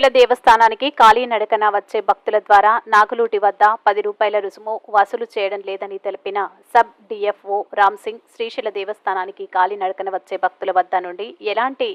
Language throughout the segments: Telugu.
శ్రీశైల దేవస్థానానికి కాలినడకన వచ్చే భక్తుల ద్వారా నాగులూటి వద్ద 10 రూపాయల రుసుము వసూలు చేయడం లేదని తెలిపిన సబ్ డిఎఫ్ఓ రామ్ సింగ్, శ్రీశైల దేవస్థానానికి కాలినడకన వచ్చే భక్తుల వద్ద నుండి ఎలాంటి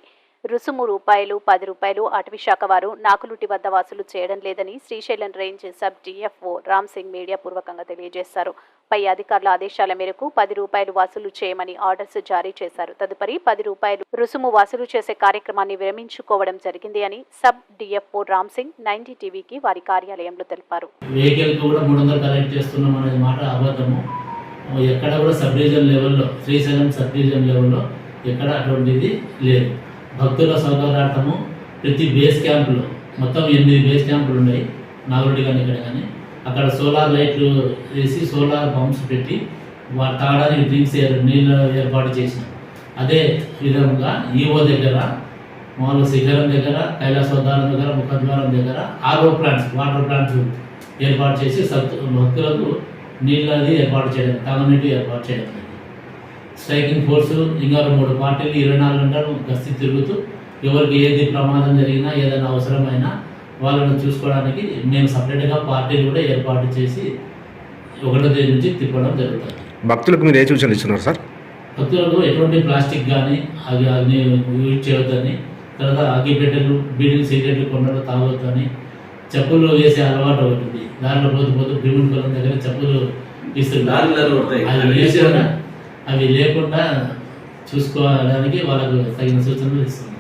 రుసుము రూపాయలు 10 రూపాయలు అటవీ శాఖ వారు నాగులూటి వద్ద వసూలు చేయడం లేదని Srisailam range sub DFO Ram Singh media పూర్వకంగా తెలియజేశారు. పై అధికారుల ఆదేశాల మేరకు 10 రూపాయలు వసూలు చేయమని ఆర్డర్స్ జారీ చేశారు. తదుపరి 10 రూపాయలు రుసుము వసూలు చేసే కార్యక్రమాన్ని విరమించుకోవడం జరిగింది అని సబ్ డిఎఫ్ఓ రామ్ సింగ్ 90 టీవీకి వారి కార్యాలయంలో తెలిపారు. వెహికల్ కూడా 300 కలెక్ట్ చేస్తున్నాం అనేది మాట అబద్ధము. ఎక్కడ కూడా సబ్ డివిజన్ లెవెల్లో, శ్రీశైలం సబ్ డివిజన్ లెవెల్లో ఎక్కడ అటువంటిది లేదు. భక్తుల సౌకర్యార్థము ప్రతి బేస్ క్యాంపులో మొత్తం 8 బేస్ క్యాంపులు ఉన్నాయి, నాగులూటి కానీ ఇక్కడ కానీ. అక్కడ సోలార్ లైట్లు వేసి సోలార్ పంప్స్ పెట్టి తాగడానికి డ్రింక్స్ నీళ్ళు ఏర్పాటు చేసినాం. అదే విధంగా ఈఓ దగ్గర, మామూలు శిఖరం దగ్గర, కైలాసోద్దానం దగ్గర, ముఖద్వారం దగ్గర ఆర్ఓ ప్లాంట్స్, వాటర్ ప్లాంట్స్ ఏర్పాటు చేసి భక్తులకు నీళ్ళది ఏర్పాటు చేయడం, తాగునీటి ఏర్పాటు చేయడం. స్ట్రైకింగ్ ఫోర్సు ఇంకా 3 పార్టీలు 24 గంటలు గస్తీ తిరుగుతూ ఎవరికి ఏది ప్రమాదం జరిగినా ఏదైనా అవసరమైనా వాళ్ళను చూసుకోవడానికి మేము సపరేట్గా పార్టీలు కూడా ఏర్పాటు చేసి 1వ తేదీ నుంచి తిప్పడం జరుగుతుంది. భక్తులకు మీరు ఏ సూచనలు ఇస్తున్నారు సార్? భక్తులకు ఎటువంటి ప్లాస్టిక్ కానీ అగ్ని యూజ్ చేయొద్దని, తర్వాత అగ్గిపెట్టెలు, బీడీలు, సిగరెట్లు కొండలు తాగొద్దని, చెప్పులు వేసే అలవాటు ఒకటి. దాంట్లో పోతూ భీముని పొలం దగ్గర చెప్పులు ఇస్తున్నారు. అవి లేకుండా చూసుకోవడానికి వాళ్ళకు తగిన సూచనలు ఇస్తున్నాం.